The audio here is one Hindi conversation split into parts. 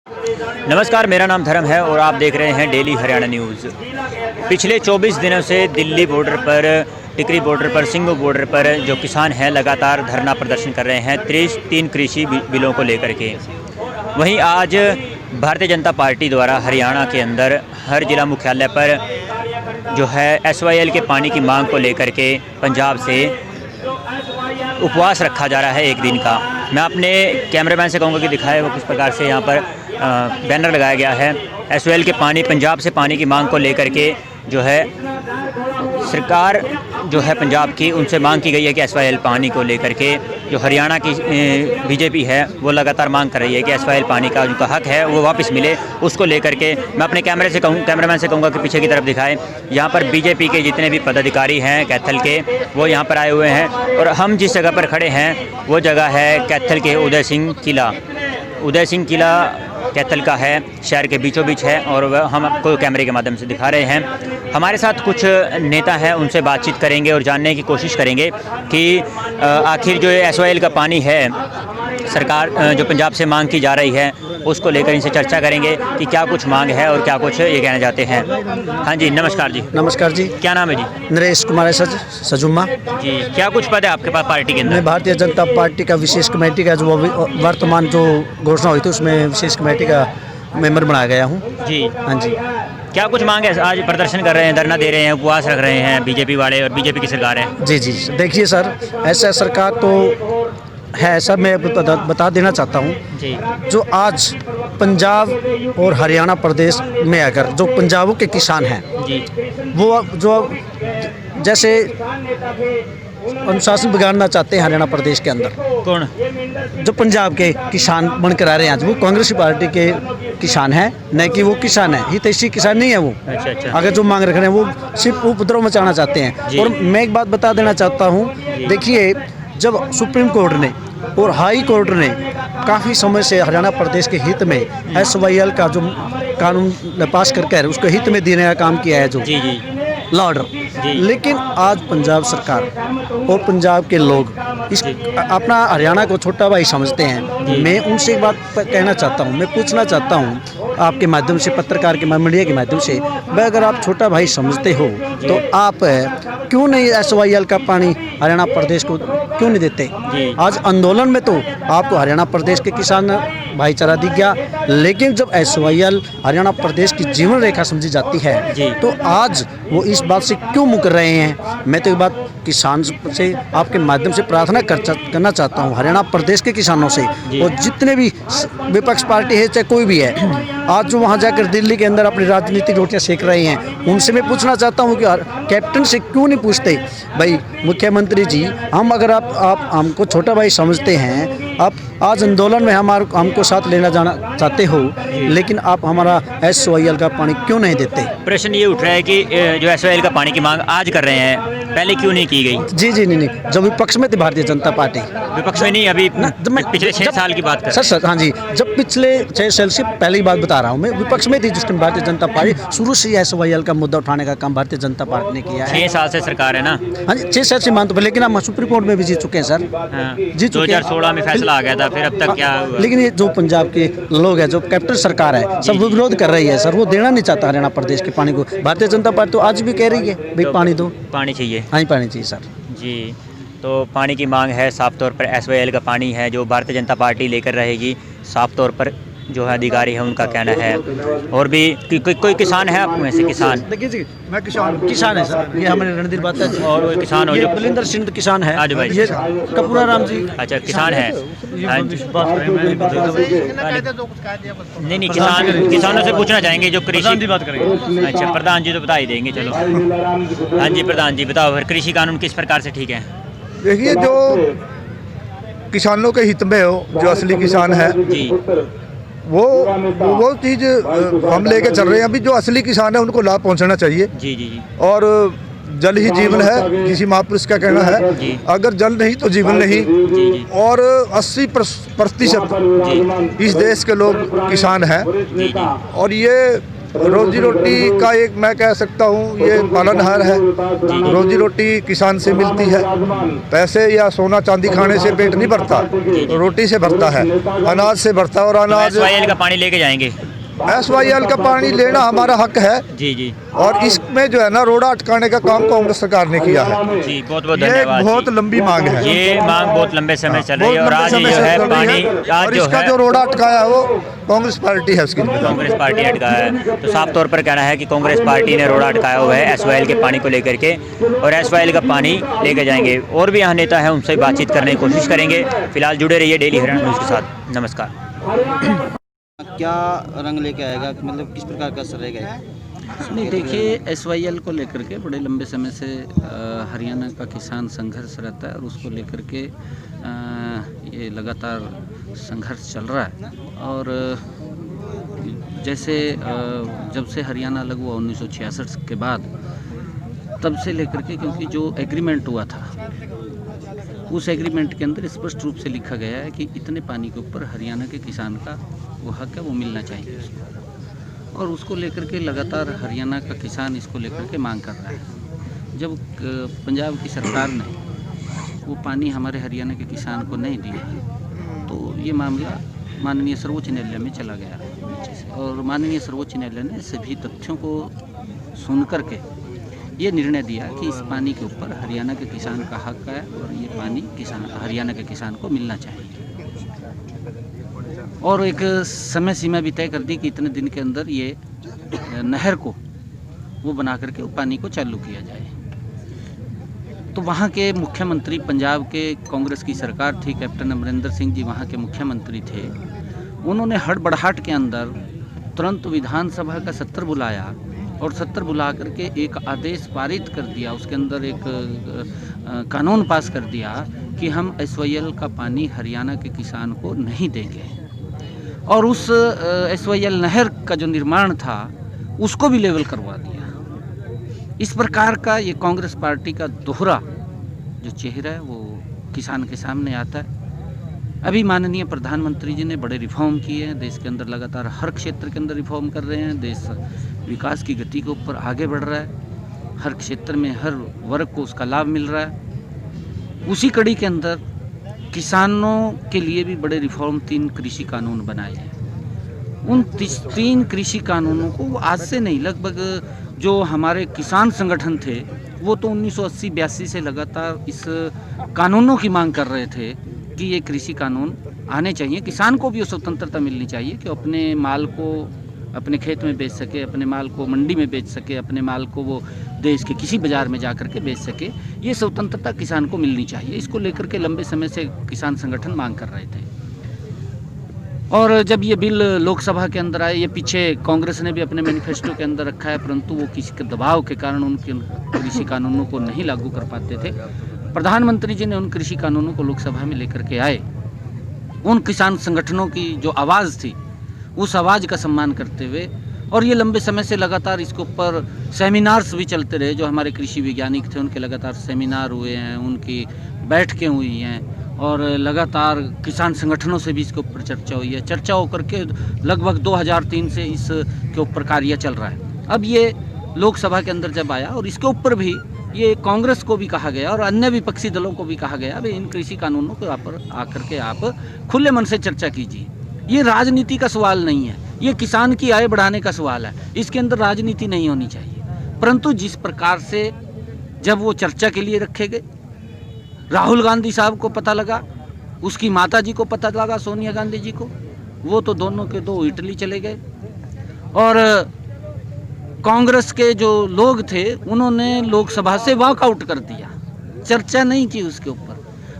नमस्कार, मेरा नाम धर्म है और आप देख रहे हैं डेली हरियाणा न्यूज़। पिछले 24 दिनों से दिल्ली बॉर्डर पर, टिकरी बॉर्डर पर, सिंघू बॉर्डर पर जो किसान हैं लगातार धरना प्रदर्शन कर रहे हैं 3 कृषि बिलों को लेकर के। वहीं आज भारतीय जनता पार्टी द्वारा हरियाणा के अंदर हर जिला मुख्यालय पर जो है SYL के पानी की मांग को लेकर के पंजाब से उपवास रखा जा रहा है एक दिन का। मैं अपने कैमरामैन से कहूँगा कि दिखाए वो किस प्रकार से यहाँ पर बैनर लगाया गया है। SYL के पानी, पंजाब से पानी की मांग को लेकर के जो है सरकार जो है पंजाब की, उनसे मांग की गई है कि SYL पानी को लेकर के जो हरियाणा की बीजेपी है वो लगातार मांग कर रही है कि SYL पानी का जो हक है वो वापस मिले। उसको लेकर के मैं अपने कैमरामैन से कहूँगा कि पीछे की तरफ दिखाएं। यहाँ पर बीजेपी के जितने भी पदाधिकारी हैं कैथल के, वो यहाँ पर आए हुए हैं और हम जिस जगह पर खड़े हैं वो जगह है कैथल के उदय सिंह किला। उदय सिंह किला कैथल का है, शहर के बीचों बीच है और वह हम आपको कैमरे के माध्यम से दिखा रहे हैं। हमारे साथ कुछ नेता हैं, उनसे बातचीत करेंगे और जानने की कोशिश करेंगे कि आखिर जो SYL का पानी है सरकार जो पंजाब से मांग की जा रही है उसको लेकर इनसे चर्चा करेंगे कि क्या कुछ मांग है और क्या कुछ ये कहना चाहते हैं। हाँ जी, नमस्कार जी। नमस्कार जी। क्या नाम है जी? नरेश कुमार सजुम्मा जी। क्या कुछ पद है आपके पास पार्टी के अंदर? मैं भारतीय जनता पार्टी का विशेष कमेटी का जो वर्तमान जो घोषणा हुई थी उसमें विशेष कमेटी का मेंबर बनाया गया हूँ जी। हाँ जी। क्या कुछ मांग है? आज प्रदर्शन कर रहे हैं, धरना दे रहे हैं, उपवास रख रहे हैं बीजेपी वाले और बीजेपी की सरकार है। जी जी, देखिए सर, ऐसा सरकार तो है सर, मैं बता देना चाहता हूँ जी। जो आज पंजाब और हरियाणा प्रदेश में अगर जो पंजाबों के किसान हैं जी, वो जो जैसे अनुशासन बिगाड़ना चाहते हैं हरियाणा प्रदेश के अंदर, कौन? जो पंजाब के किसान बनकर आ रहे हैं आज, वो कांग्रेस पार्टी के किसान हैं, न कि वो किसान है, हितैषी किसान नहीं है वो। अच्छा। अगर जो मांग रख रहे हैं वो सिर्फ उपद्रव मचाना चाहते हैं। और मैं एक बात बता देना चाहता हूँ, देखिए जब सुप्रीम कोर्ट ने और हाई कोर्ट ने काफ़ी समय से हरियाणा प्रदेश के हित में SYL का जो कानून पास करके उसको हित में देने का काम किया है जो लॉ ऑर्डर, लेकिन आज पंजाब सरकार और पंजाब के लोग इस अपना हरियाणा को छोटा भाई समझते हैं। मैं उनसे एक बात कहना चाहता हूं, मैं पूछना चाहता हूं आपके माध्यम से, पत्रकार के मीडिया के माध्यम से, भाई अगर आप छोटा भाई समझते हो तो आप क्यों नहीं SYL का पानी हरियाणा प्रदेश को क्यों नहीं देते? आज आंदोलन में तो आपको हरियाणा प्रदेश के किसान भाईचारा दिख गया, लेकिन जब SYL हरियाणा प्रदेश की जीवन रेखा समझी जाती है तो आज वो इस बात से क्यों मुकर रहे हैं? मैं तो एक बात किसान से आपके माध्यम से प्रार्थना करना चाहता हूँ, हरियाणा प्रदेश के किसानों से और जितने भी विपक्ष पार्टी है चाहे कोई भी है, आज जो वहाँ जाकर दिल्ली के अंदर अपनी राजनीतिक रोटियाँ सेक रहे हैं, उनसे मैं पूछना चाहता हूँ कि कैप्टन से क्यों नहीं पूछते, भाई मुख्यमंत्री जी, हम अगर आप हमको छोटा भाई समझते हैं, आप आज आंदोलन में हमको साथ लेना जाना चाहते हो, लेकिन आप हमारा SYL का पानी क्यों नहीं देते? प्रश्न ये उठ रहा है कि जो SYL का पानी की मांग आज कर रहे हैं, पहले क्यों नहीं की गई? जी, नहीं, जब विपक्ष में थी भारतीय जनता पार्टी, विपक्ष में नहीं, अभी पिछले 6 साल की बात कर सर। हाँ जी, जब पिछले 6 साल से पहले की बात बता रहा हूँ, मैं विपक्ष में थी जिस टाइम भारतीय जनता पार्टी शुरू से SYL का मुद्दा उठाने का काम भारतीय जनता पार्टी ने किया है। 6 साल से सरकार है ना? हाँ जी, 6 साल से मानते, लेकिन हम सुप्रीम कोर्ट में भी जीत चुके हैं सर। जी, 2016 में फैसला आ गया था, फिर अब तक क्या हुआ? लेकिन ये जो पंजाब के लोग हैं, जो कैप्टन सरकार है, सब विरोध कर रही है सर, वो देना नहीं चाहता हरियाणा प्रदेश के पानी को। भारतीय जनता पार्टी तो आज भी कह रही है भाई पानी दो, पानी चाहिए। हाँ, पानी चाहिए सर जी। तो पानी की मांग है, साफ तौर पर SYL का पानी है जो भारतीय जनता पार्टी लेकर रहेगी, साफ तौर पर जो है अधिकारी है उनका कहना है। और भी कोई किसान है आप में से? किसान, देखिए जी, मैं किसान है सर, ये हमारे रणधीर बात है। और वो किसान हो जो बलिंदर सिंह किसान है। आज भाई ये कपूरा राम जी, अच्छा किसान है। नहीं, किसानों से पूछना चाहेंगे जो कृषि की बात करेंगे। अच्छा, प्रधान जी तो बता ही देंगे, चलो। हाँ जी, प्रधान जी बताओ, फिर कृषि कानून किस प्रकार से ठीक है? देखिए, जो किसानों के हित में हो, जो असली किसान है जी, वो चीज़ हम लेके चल रहे हैं। अभी जो असली किसान है उनको लाभ पहुंचना चाहिए। जी। और जल ही जीवन है, किसी महापुरुष का कहना है, अगर जल नहीं तो जीवन नहीं। और 80% इस देश के लोग किसान हैं और ये रोजी रोटी का एक मैं कह सकता हूँ ये पालनहार है। रोजी रोटी किसान से मिलती है। पैसे या सोना चांदी खाने से पेट नहीं भरता, रोटी से भरता है, अनाज से भरता है। और अनाज SYL का पानी लेके जाएंगे। SYL का पानी लेना हमारा हक है जी जी और इसमें जो है ना रोड़ा अटकाने का काम कांग्रेस सरकार ने किया है। जी, बहुत बहुत ये धन्यवाद। बहुत जी। लंबी मांग है। ये मांग बहुत लंबे समय से चल रही है और बहुत आज लंबे जो समय से है चल रही पानी है। आज और जो इसका है जो रोड़ा अटकाया है वो कांग्रेस पार्टी है उसकी जिम्मेदारी। कांग्रेस पार्टी अटका है। तो साफ तौर पर कहना है कि कांग्रेस पार्टी ने रोड़ा अटकाया हुआ है SYL के पानी को लेकर के और SYL का पानी लेके जाएंगे। और भी यहाँ नेता है, उनसे बातचीत करने की कोशिश करेंगे। फिलहाल जुड़े रहिए डेली हरियाणा न्यूज़ के साथ। नमस्कार। क्या रंग लेके आएगा, मतलब किस प्रकार का असर रहेगा? नहीं, देखिए SYL को लेकर के बड़े लंबे समय से हरियाणा का किसान संघर्ष रहता है और उसको लेकर के ये लगातार संघर्ष चल रहा है। और जैसे जब से हरियाणा अलग हुआ 1966 के बाद, तब से लेकर के, क्योंकि जो एग्रीमेंट हुआ था उस एग्रीमेंट के अंदर स्पष्ट रूप से लिखा गया है कि इतने पानी के ऊपर हरियाणा के किसान का वो हक है, वो मिलना चाहिए उसको। और उसको लेकर के लगातार हरियाणा का किसान इसको लेकर के मांग कर रहा है। जब पंजाब की सरकार ने वो पानी हमारे हरियाणा के किसान को नहीं दिया तो ये मामला माननीय सर्वोच्च न्यायालय में चला गया नीचे से, और माननीय सर्वोच्च न्यायालय ने सभी तथ्यों को सुन करके ये निर्णय दिया कि इस पानी के ऊपर हरियाणा के किसान का हक है और ये पानी हरियाणा के किसान को मिलना चाहिए। और एक समय सीमा भी तय कर दी कि इतने दिन के अंदर ये नहर को वो बना करके वो पानी को चालू किया जाए। तो वहाँ के मुख्यमंत्री, पंजाब के कांग्रेस की सरकार थी, कैप्टन अमरिंदर सिंह जी वहाँ के मुख्यमंत्री थे। उन्होंने हड़बड़ाहट के अंदर तुरंत विधानसभा का सत्र बुलाया और सत्र बुला करके एक आदेश पारित कर दिया। उसके अंदर एक कानून पास कर दिया कि हम SYL का पानी हरियाणा के किसान को नहीं देंगे। और उस SYL नहर का जो निर्माण था उसको भी लेवल करवा दिया। इस प्रकार का ये कांग्रेस पार्टी का दोहरा जो चेहरा है वो किसान के सामने आता है। अभी माननीय प्रधानमंत्री जी ने बड़े रिफॉर्म किए हैं, देश के अंदर लगातार हर क्षेत्र के अंदर रिफॉर्म कर रहे हैं। देश विकास की गति के ऊपर आगे बढ़ रहा है, हर क्षेत्र में हर वर्ग को उसका लाभ मिल रहा है। उसी कड़ी के अंदर किसानों के लिए भी बड़े रिफॉर्म 3 कृषि कानून बनाए हैं। उन 3 कृषि कानूनों को आज से नहीं, लगभग जो हमारे किसान संगठन थे वो तो 1980-82 से लगातार इस कानूनों की मांग कर रहे थे कि ये कृषि कानून आने चाहिए। किसान को भी वो स्वतंत्रता मिलनी चाहिए कि अपने माल को अपने खेत में बेच सके, अपने माल को मंडी में बेच सके, अपने माल को वो देश के किसी बाज़ार में जा कर के बेच सके। ये स्वतंत्रता किसान को मिलनी चाहिए। इसको लेकर के लंबे समय से किसान संगठन मांग कर रहे थे। और जब ये बिल लोकसभा के अंदर आए, ये पीछे कांग्रेस ने भी अपने मैनिफेस्टो के अंदर रखा है, परंतु वो किसी के दबाव के कारण उनके कृषि कानूनों को नहीं लागू कर पाते थे। प्रधानमंत्री जी ने उन कृषि कानूनों को लोकसभा में लेकर के आए। उन किसान संगठनों की जो आवाज़ थी उस आवाज़ का सम्मान करते हुए, और ये लंबे समय से लगातार इसके ऊपर सेमिनार्स भी चलते रहे। जो हमारे कृषि वैज्ञानिक थे उनके लगातार सेमिनार हुए हैं, उनकी बैठकें हुई हैं और लगातार किसान संगठनों से भी इसके ऊपर चर्चा हुई है। चर्चा होकर के लगभग 2003 से इसके ऊपर कार्य चल रहा है। अब ये लोकसभा के अंदर जब आया और इसके ऊपर भी ये कांग्रेस को भी कहा गया और अन्य विपक्षी दलों को भी कहा गया, भाई इन कृषि कानूनों को यहाँ पर आकर के आप खुले मन से चर्चा कीजिए। ये राजनीति का सवाल नहीं है, ये किसान की आय बढ़ाने का सवाल है। इसके अंदर राजनीति नहीं होनी चाहिए। परंतु जिस प्रकार से जब वो चर्चा के लिए रखे गए, राहुल गांधी साहब को पता लगा, उसकी माता जी को पता लगा, सोनिया गांधी जी को, वो तो दोनों के दो इटली चले गए। और कांग्रेस के जो लोग थे उन्होंने लोकसभा से वॉकआउट कर दिया, चर्चा नहीं की उसके ऊपर।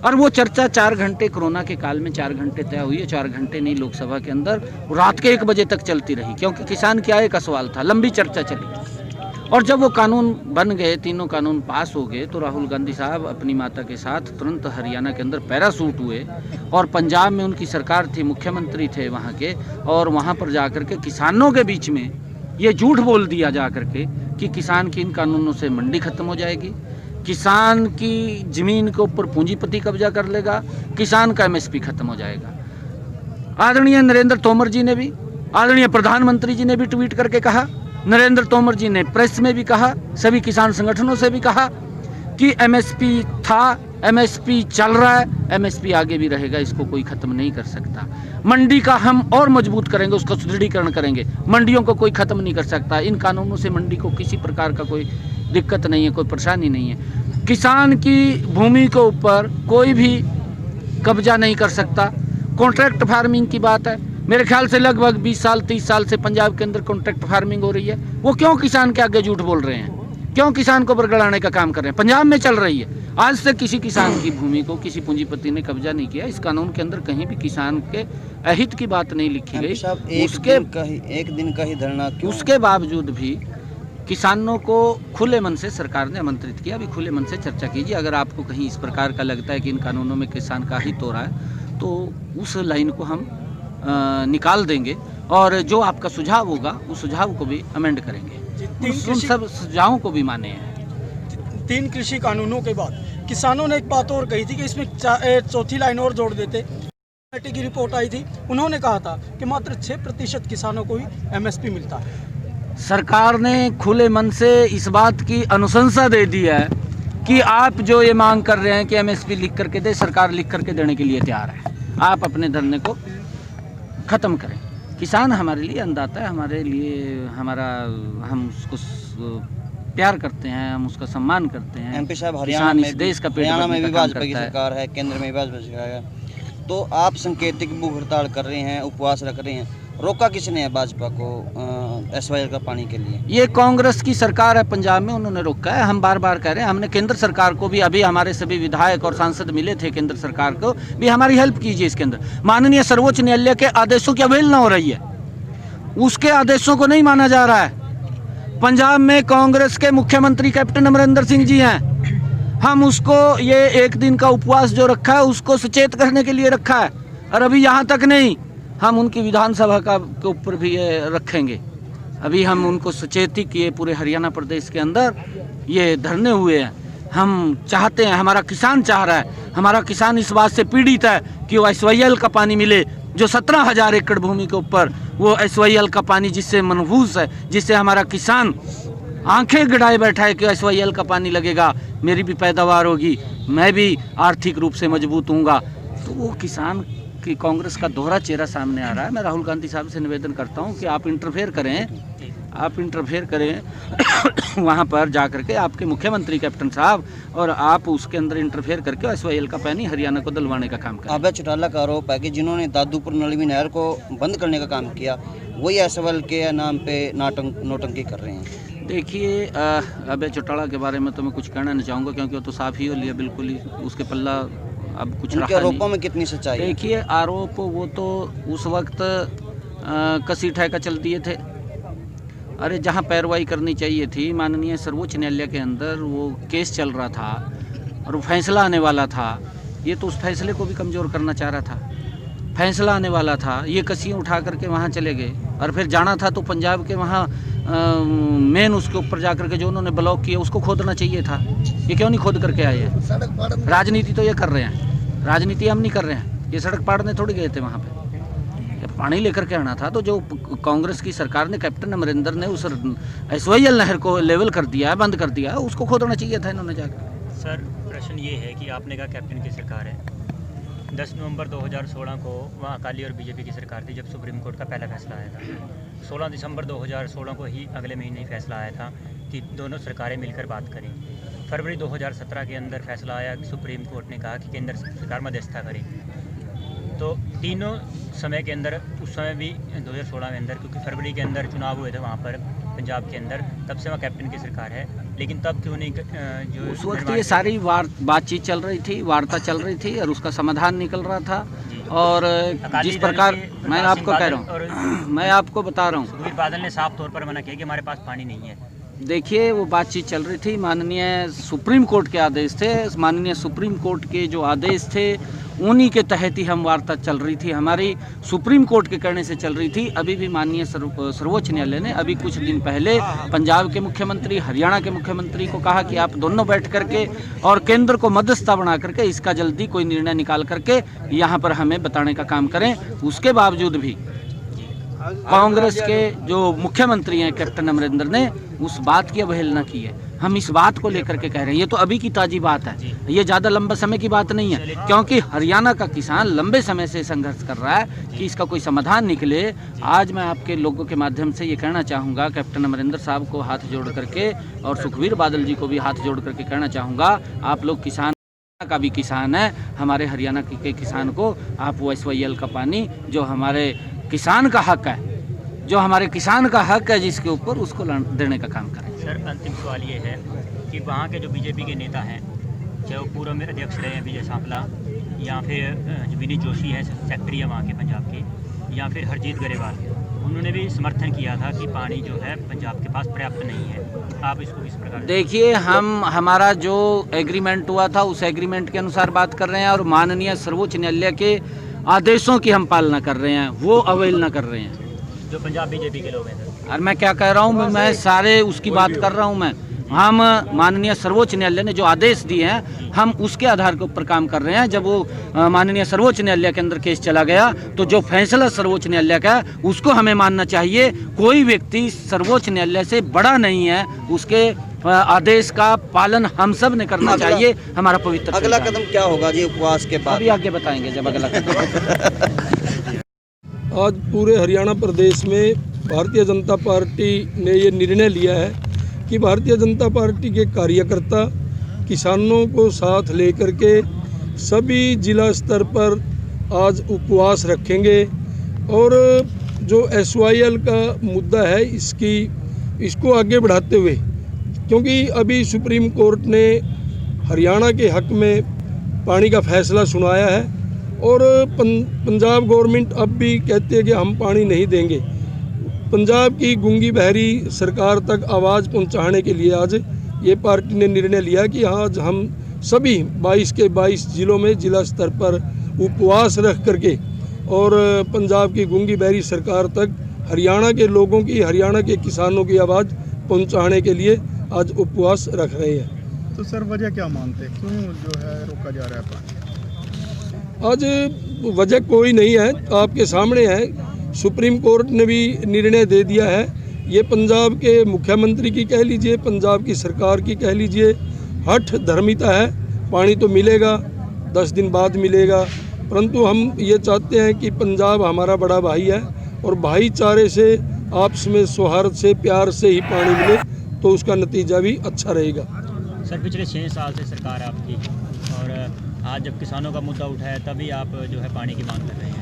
और वो चर्चा 4 घंटे, कोरोना के काल में 4 घंटे तय हुई है, 4 घंटे नहीं लोकसभा के अंदर, रात के 1 बजे तक चलती रही, क्योंकि किसान की आय का सवाल था। लंबी चर्चा चली और जब वो कानून बन गए, तीनों कानून पास हो गए, तो राहुल गांधी साहब अपनी माता के साथ तुरंत हरियाणा के अंदर पैराशूट हुए और पंजाब में उनकी सरकार थी, मुख्यमंत्री थे वहाँ के, और वहाँ पर जा कर के किसानों के बीच में ये झूठ बोल दिया जा कर के कि किसान की इन कानूनों से मंडी खत्म हो जाएगी, किसान की ज़मीन के ऊपर पूंजीपति कब्जा कर लेगा, किसान का MSP खत्म हो जाएगा। आदरणीय नरेंद्र तोमर जी ने भी, आदरणीय प्रधानमंत्री जी ने भी ट्वीट करके कहा नरेंद्र तोमर जी ने प्रेस में भी कहा, सभी किसान संगठनों से भी कहा कि एमएसपी था, एमएसपी चल रहा है, एमएसपी आगे भी रहेगा, इसको कोई ख़त्म नहीं कर सकता। मंडी का हम और मजबूत करेंगे, उसका सुदृढ़ीकरण करेंगे। मंडियों को कोई ख़त्म नहीं कर सकता। इन कानूनों से मंडी को किसी प्रकार का कोई दिक्कत नहीं है, कोई परेशानी नहीं है। किसान की भूमि के ऊपर कोई भी कब्जा नहीं कर सकता। कॉन्ट्रैक्ट फार्मिंग की बात है, मेरे ख्याल से लगभग 20 साल 30 साल से पंजाब के अंदर कॉन्ट्रैक्ट फार्मिंग हो रही है। वो क्यों किसान के आगे झूठ बोल रहे हैं, क्यों किसान को बरगड़ाने का काम कर रहे हैं? पंजाब में चल रही है। आज तक किसी किसान की भूमि को किसी पूंजीपति ने कब्जा नहीं किया। इस कानून के अंदर कहीं भी किसान के अहित की बात नहीं लिखी गई। एक दिन का ही धरना क्यों? उसके बावजूद भी किसानों को खुले मन से सरकार ने आमंत्रित किया। अभी खुले मन से चर्चा कीजिए। अगर आपको कहीं इस प्रकार का लगता है कि इन कानूनों में किसान का हित हो रहा है तो उस लाइन को हम निकाल देंगे और जो आपका सुझाव होगा उस सुझाव को भी अमेंड करेंगे। उन सब सुझावों को भी माने हैं। 3 कृषि कानूनों के बाद किसानों ने एक बात और कही थी कि इसमें चौथी लाइन और जोड़ देते। कमेटी की रिपोर्ट आई थी, उन्होंने कहा था कि मात्र 6% किसानों को ही एमएसपी मिलता है। सरकार ने खुले मन से इस बात की अनुशंसा दे दी है कि आप जो ये मांग कर रहे हैं कि एमएसपी लिख करके दे, सरकार लिख करके देने के लिए तैयार है। आप अपने धरने को ख़त्म करें। किसान हमारे लिए अन्नदाता है, हमारे लिए हम उसको प्यार करते हैं, हम उसका सम्मान करते हैं। एमपी साहब, हरियाणा में इस देश का पेट हरियाणा में भी भाजपा की करता है। सरकार है, केंद्र में भी भाजपा की सरकार है, तो आप सांकेतिक भूख हड़ताल कर रहे हैं, उपवास रख रहे हैं, रोका किसने है भाजपा को एसवाईएल का पानी के लिए? ये कांग्रेस की सरकार है पंजाब में, उन्होंने रोका है। हम बार बार कह रहे हैं, हमने केंद्र सरकार को भी, अभी हमारे सभी विधायक और सांसद मिले थे केंद्र सरकार को भी, हमारी हेल्प कीजिए इसके अंदर। माननीय सर्वोच्च न्यायालय के आदेशों की अवहेलना हो रही है, उसके आदेशों को नहीं माना जा रहा है। पंजाब में कांग्रेस के मुख्यमंत्री कैप्टन अमरिंदर सिंह जी हैं। हम उसको ये एक दिन का उपवास जो रखा है उसको सचेत करने के लिए रखा है, और अभी यहाँ तक नहीं, हम उनकी विधानसभा के ऊपर भी ये रखेंगे। अभी हम उनको सचेत किए, पूरे हरियाणा प्रदेश के अंदर ये धरने हुए हैं। हम चाहते हैं, हमारा किसान चाह रहा है, हमारा किसान इस बात से पीड़ित है कि वो एसवाईएल का पानी मिले, जो 17,000 एकड़ भूमि के ऊपर वो एसवाईएल का पानी जिससे मनहूस है, जिससे हमारा किसान आंखें गड़ाए बैठा है कि एसवाईएल का पानी लगेगा, मेरी भी पैदावार होगी, मैं भी आर्थिक रूप से मजबूत हूँगा। तो वो किसान की कांग्रेस का दोहरा चेहरा सामने आ रहा है। मैं राहुल गांधी साहब से निवेदन करता हूँ कि आप इंटरफेयर करें वहाँ पर जा करके, आपके मुख्यमंत्री कैप्टन साहब, और आप उसके अंदर इंटरफेयर करके एसवाईएल का पानी हरियाणा को दिलवाने का काम करें। अभय चौटाला का आरोप है कि जिन्होंने दादूपुर नलवी नहर को बंद करने का काम किया वही एसवाईएल के नाम पे नौटंकी कर रहे हैं। देखिए, अभय चौटाला के बारे में तो मैं कुछ कहना नहीं चाहूँगा, क्योंकि वो तो साफ ही हो लिया, बिल्कुल ही उसके पल्ला अब कुछ रहा नहीं। आरोपों में कितनी सच्चाई है? देखिए, आरोप वो तो उस वक्त कसी ठेका चल दिए थे। अरे जहाँ पैरवाई करनी चाहिए थी, माननीय सर्वोच्च न्यायालय के अंदर वो केस चल रहा था और फैसला आने वाला था, ये तो उस फैसले को भी कमज़ोर करना चाह रहा था। फैसला आने वाला था, ये कसियाँ उठा करके वहाँ चले गए, और फिर जाना था तो पंजाब के वहाँ मेन उसके ऊपर जा करके जो उन्होंने ब्लॉक किया उसको खोदना चाहिए था। ये क्यों नहीं खोद करके आए हैं? राजनीति तो ये कर रहे हैं, राजनीति हम नहीं कर रहे हैं। ये सड़क पाड़ने थोड़ी गए थे वहाँ पे, पानी लेकर के आना था। तो जो कांग्रेस की सरकार ने, कैप्टन अमरिंदर ने उस एसवाईएल नहर को लेवल कर दिया है, बंद कर दिया है, उसको खोदना चाहिए था इन्होंने जाकर। सर, प्रश्न ये है कि आपने कहा कैप्टन की सरकार है। 10 नवंबर 2016 को वहाँ अकाली और बीजेपी की सरकार थी जब सुप्रीम कोर्ट का पहला फैसला आया था। 16 दिसंबर 2016 को ही अगले महीने ही फैसला आया था कि दोनों सरकारें मिलकर बात करें। फरवरी 2017 के अंदर फैसला आया, सुप्रीम कोर्ट ने कहा कि केंद्र सरकार मध्यस्थता करे। तो तीनों समय के अंदर, उस समय भी 2016 के अंदर, क्योंकि फरवरी के अंदर चुनाव हुए थे वहाँ पर पंजाब के अंदर, तब से वहाँ कैप्टन की सरकार है। लेकिन तब क्यों नहीं जो उस वक्त ये सारी बातचीत चल रही थी, वार्ता चल रही थी, और उसका समाधान निकल रहा था। और जिस प्रकार मैं आपको कह रहा हूँ, मैं आपको बता रहा हूँ, सुखबीर बादल ने साफ तौर पर मना किया कि हमारे पास पानी नहीं है। देखिए, वो बातचीत चल रही थी, माननीय सुप्रीम कोर्ट के आदेश थे, माननीय सुप्रीम कोर्ट के जो आदेश थे उन्हीं के तहत ही हम वार्ता चल रही थी, हमारी सुप्रीम कोर्ट के कहने से चल रही थी। अभी भी माननीय सर्वोच्च न्यायालय ने अभी कुछ दिन पहले पंजाब के मुख्यमंत्री, हरियाणा के मुख्यमंत्री को कहा कि आप दोनों बैठ करके और केंद्र को मध्यस्थता बना करके इसका जल्दी कोई निर्णय निकाल करके यहाँ पर हमें बताने का काम करें। उसके बावजूद भी कांग्रेस के जो मुख्यमंत्री हैं कैप्टन अमरिंदर ने उस बात की अवहेलना की है। हम इस बात को लेकर के कह रहे हैं, ये तो अभी की ताज़ी बात है, ये ज़्यादा लंबा समय की बात नहीं है, क्योंकि हरियाणा का किसान लंबे समय से संघर्ष कर रहा है कि इसका कोई समाधान निकले। आज मैं आपके लोगों के माध्यम से ये कहना चाहूँगा, कैप्टन अमरिंदर साहब को हाथ जोड़ करके और सुखबीर बादल जी को भी हाथ जोड़ करके कहना चाहूँगा, आप लोग किसान का भी किसान है, हमारे हरियाणा के किसान को आप वो SYL का पानी जो हमारे किसान का हक है, जो हमारे किसान का हक है जिसके ऊपर, उसको देने का काम करें। सर, अंतिम सवाल ये है कि वहाँ के जो बीजेपी के नेता हैं, चाहे वो पूर्व में अध्यक्ष रहे हैं विजय सांपला, या फिर विनीत जोशी है सेक्रेटरी है वहाँ के पंजाब के, या फिर हरजीत गरेवाल, उन्होंने भी समर्थन किया था कि पानी जो है पंजाब के पास पर्याप्त नहीं है। आप इसको किस प्रकार देखिए, हमारा जो एग्रीमेंट हुआ था उस एग्रीमेंट के अनुसार बात कर रहे हैं और माननीय सर्वोच्च न्यायालय के आदेशों की हम पालना कर रहे हैं, वो अवहेलना कर रहे हैं जो पंजाब बीजेपी के लोग हैं सर? और मैं क्या कह रहा हूँ, मैं सारे उसकी बात कर रहा हूँ। हम माननीय सर्वोच्च न्यायालय ने जो आदेश दिए हैं हम उसके आधार के ऊपर काम कर रहे हैं। जब वो माननीय सर्वोच्च न्यायालय के अंदर केस चला गया तो जो फैसला सर्वोच्च न्यायालय का है उसको हमें मानना चाहिए। कोई व्यक्ति सर्वोच्च न्यायालय से बड़ा नहीं है, उसके आदेश का पालन हम सब ने करना चाहिए। हमारा पवित्र अगला कदम क्या होगा जी उपवास के बाद? अभी आगे बताएंगे जब अगला कदम। आज पूरे हरियाणा प्रदेश में भारतीय जनता पार्टी ने ये निर्णय लिया है कि भारतीय जनता पार्टी के कार्यकर्ता किसानों को साथ लेकर के सभी जिला स्तर पर आज उपवास रखेंगे और जो SYL का मुद्दा है इसको आगे बढ़ाते हुए, क्योंकि अभी सुप्रीम कोर्ट ने हरियाणा के हक में पानी का फैसला सुनाया है और पंजाब गवर्नमेंट अब भी कहती है कि हम पानी नहीं देंगे। पंजाब की गूंगी बहरी सरकार तक आवाज़ पहुंचाने के लिए आज ये पार्टी ने निर्णय लिया कि आज हम सभी 22 के 22 जिलों में जिला स्तर पर उपवास रख करके और पंजाब की गूंगी बहरी सरकार तक हरियाणा के लोगों की, हरियाणा के किसानों की आवाज़ पहुंचाने के लिए आज उपवास रख रहे हैं। तो सर वजह क्या मानते हैं, क्यों जो है रोका जा रहा है पानी? आज वजह कोई नहीं है, आपके सामने है। सुप्रीम कोर्ट ने भी निर्णय दे दिया है। ये पंजाब के मुख्यमंत्री की कह लीजिए, पंजाब की सरकार की कह लीजिए, हठ धर्मिता है। पानी तो मिलेगा, 10 दिन बाद मिलेगा, परंतु हम ये चाहते हैं कि पंजाब हमारा बड़ा भाई है और भाईचारे से, आपस में सौहार्द से, प्यार से ही पानी मिले तो उसका नतीजा भी अच्छा रहेगा। सर, पिछले 6 साल से सरकार आपकी, और आज जब किसानों का मुद्दा उठा है तभी आप जो है पानी की मांग कर रहे हैं।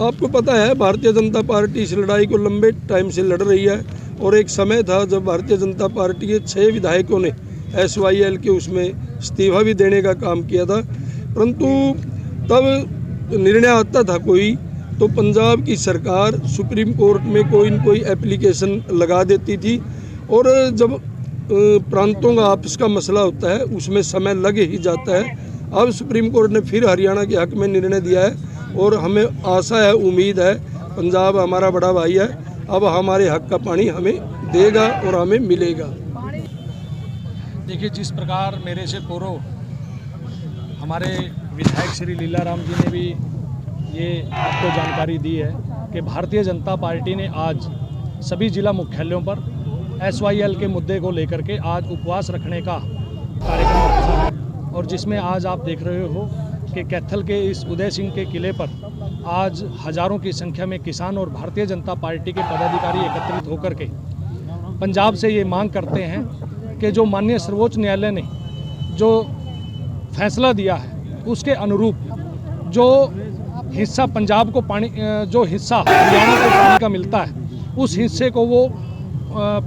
आपको पता है भारतीय जनता पार्टी इस लड़ाई को लंबे टाइम से लड़ रही है और एक समय था जब भारतीय जनता पार्टी के 6 विधायकों ने SYL के उसमें इस्तीफा भी देने का काम किया था, परंतु तब निर्णय आता था कोई तो पंजाब की सरकार सुप्रीम कोर्ट में कोई न कोई एप्लीकेशन लगा देती थी और जब प्रांतों का आपस का मसला होता है उसमें समय लग ही जाता है। अब सुप्रीम कोर्ट ने फिर हरियाणा के हक में निर्णय दिया है और हमें आशा है, उम्मीद है, पंजाब हमारा बड़ा भाई है, अब हमारे हक का पानी हमें देगा और हमें मिलेगा। देखिए, जिस प्रकार मेरे से पूर्व हमारे विधायक श्री लीलाराम जी ने भी ये आपको जानकारी दी है कि भारतीय जनता पार्टी ने आज सभी जिला मुख्यालयों पर SYL के मुद्दे को लेकर के आज उपवास रखने का कार्यक्रम रखा है और जिसमें आज आप देख रहे हो कि कैथल के इस उदय सिंह के किले पर आज हज़ारों की संख्या में किसान और भारतीय जनता पार्टी के पदाधिकारी एकत्रित होकर के पंजाब से ये मांग करते हैं कि जो माननीय सर्वोच्च न्यायालय ने जो फैसला दिया है उसके अनुरूप जो हिस्सा पंजाब को पानी, जो हिस्सा हरियाणा को पानी का मिलता है, उस हिस्से को वो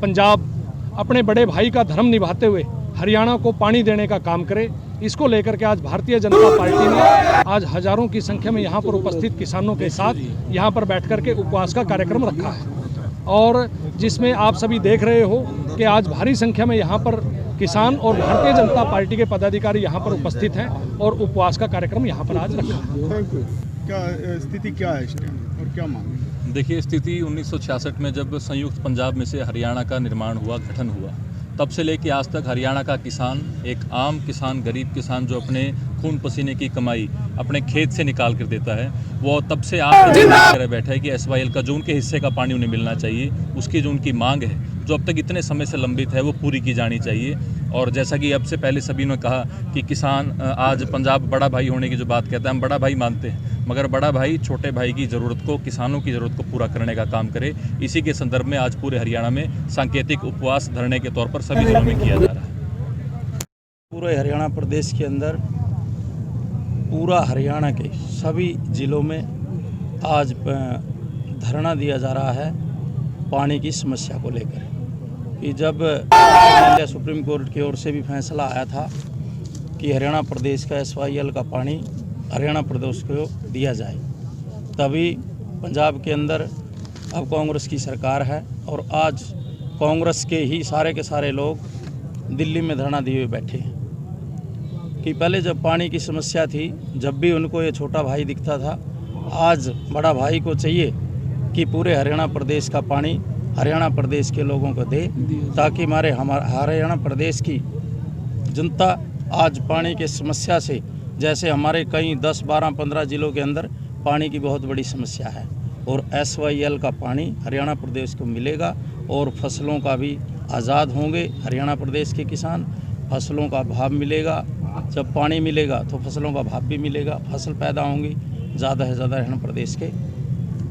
पंजाब अपने बड़े भाई का धर्म निभाते हुए हरियाणा को पानी देने का काम करे। इसको लेकर के आज भारतीय जनता पार्टी ने आज हज़ारों की संख्या में यहाँ पर उपस्थित किसानों के साथ यहाँ पर बैठ कर के उपवास का कार्यक्रम रखा है और जिसमें आप सभी देख रहे हो कि आज भारी संख्या में यहाँ पर किसान और भारतीय जनता पार्टी के पदाधिकारी यहाँ पर उपस्थित हैं और उपवास का कार्यक्रम यहाँ पर आज रखा है। Thank you. क्या स्थिति क्या है इस टाइम और क्या मांग? देखिए, स्थिति 1966 में जब संयुक्त पंजाब में से हरियाणा का निर्माण हुआ, गठन हुआ, तब से लेके आज तक हरियाणा का किसान, एक आम किसान, गरीब किसान जो अपने खून पसीने की कमाई अपने खेत से निकाल कर देता है, वो तब से आज तक बैठा है कि SYL का जो उनके हिस्से का पानी उन्हें मिलना चाहिए, उसकी जो उनकी मांग है जो अब तक इतने समय से लंबित है वो पूरी की जानी चाहिए। और जैसा कि अब से पहले सभी ने कहा कि किसान आज पंजाब बड़ा भाई होने की जो बात कहता है, हम बड़ा भाई मानते हैं, मगर बड़ा भाई छोटे भाई की ज़रूरत को, किसानों की ज़रूरत को पूरा करने का काम करे। इसी के संदर्भ में आज पूरे हरियाणा में सांकेतिक उपवास धरने के तौर पर सभी जिलों में किया जा रहा है। पूरे हरियाणा प्रदेश के अंदर, पूरा हरियाणा के सभी ज़िलों में आज धरना दिया जा रहा है पानी की समस्या को लेकर कि जब सुप्रीम कोर्ट की ओर से भी फैसला आया था कि हरियाणा प्रदेश का SYL का पानी हरियाणा प्रदेश को दिया जाए, तभी पंजाब के अंदर अब कांग्रेस की सरकार है और आज कांग्रेस के ही सारे के सारे लोग दिल्ली में धरना दिए हुए बैठे हैं कि पहले जब पानी की समस्या थी, जब भी उनको ये छोटा भाई दिखता था, आज बड़ा भाई को चाहिए कि पूरे हरियाणा प्रदेश का पानी हरियाणा प्रदेश के लोगों को दे, ताकि हमारा हरियाणा प्रदेश की जनता आज पानी की समस्या से, जैसे हमारे कई 10, 12, 15 ज़िलों के अंदर पानी की बहुत बड़ी समस्या है और SYL का पानी हरियाणा प्रदेश को मिलेगा और फसलों का भी आज़ाद होंगे हरियाणा प्रदेश के किसान, फसलों का भाव मिलेगा। जब पानी मिलेगा तो फसलों का भाव भी मिलेगा, फसल पैदा होंगी, ज़्यादा से ज़्यादा हरियाणा प्रदेश के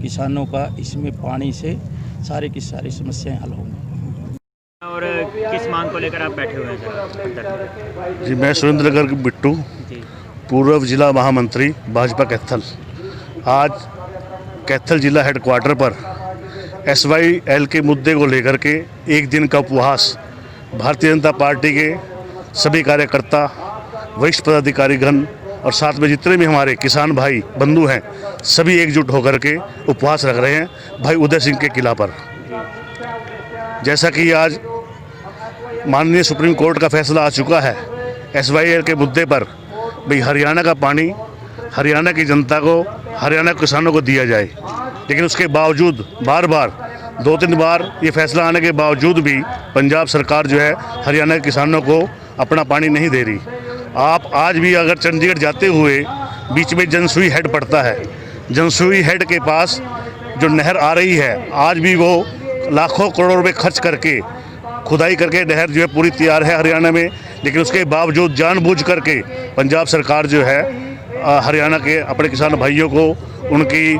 किसानों का इसमें पानी से सारी की सारी समस्याएं हल होंगी। और किस मांग को लेकर आप बैठे हुए हैं? जी, मैं सुरेंद्रनगर के बिट्टू, पूर्व जिला महामंत्री भाजपा कैथल। आज कैथल जिला हेडक्वार्टर पर SYL के मुद्दे को लेकर के एक दिन का उपवास भारतीय जनता पार्टी के सभी कार्यकर्ता, वरिष्ठ पदाधिकारीगण और साथ में जितने भी हमारे किसान भाई बंधु हैं, सभी एकजुट होकर के उपवास रख रहे हैं भाई उदय सिंह के किला पर। जैसा कि आज माननीय सुप्रीम कोर्ट का फैसला आ चुका है SYL के मुद्दे पर, भाई हरियाणा का पानी हरियाणा की जनता को, हरियाणा के किसानों को दिया जाए, लेकिन उसके बावजूद बार बार 2-3 बार ये फैसला आने के बावजूद भी पंजाब सरकार जो है हरियाणा के किसानों को अपना पानी नहीं दे रही। आप आज भी अगर चंडीगढ़ जाते हुए बीच में जनसुई हेड पड़ता है, जनसुई हेड के पास जो नहर आ रही है, आज भी वो लाखों करोड़ रुपए खर्च करके खुदाई करके नहर जो है पूरी तैयार है हरियाणा में, लेकिन उसके बावजूद जानबूझ करके पंजाब सरकार जो है हरियाणा के अपने किसान भाइयों को उनकी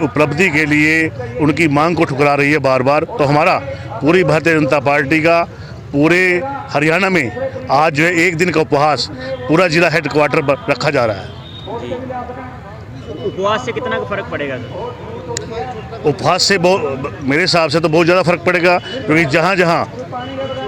उपलब्धि के लिए उनकी मांग को ठुकरा रही है बार बार। तो हमारा पूरी भारतीय जनता पार्टी का पूरे हरियाणा में आज जो है एक दिन का उपवास पूरा जिला हेडक्वार्टर पर रखा जा रहा है। उपवास से कितना फर्क पड़ेगा? उपवास से मेरे हिसाब से तो बहुत ज़्यादा फर्क पड़ेगा, क्योंकि जहाँ जहाँ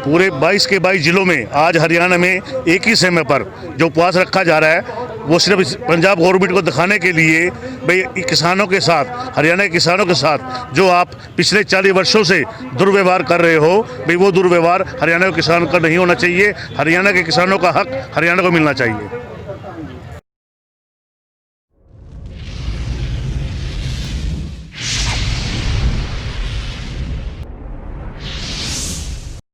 पूरे 22 के 22 जिलों में आज हरियाणा में एक ही समय पर जो उपवास रखा जा रहा है, वो सिर्फ पंजाब गवर्नमेंट को दिखाने के लिए भाई किसानों के साथ, हरियाणा के किसानों के साथ जो आप पिछले 40 वर्षों से दुर्व्यवहार कर रहे हो, भाई वो दुर्व्यवहार हरियाणा के किसानों का नहीं होना चाहिए। हरियाणा के किसानों का हक हरियाणा को मिलना चाहिए।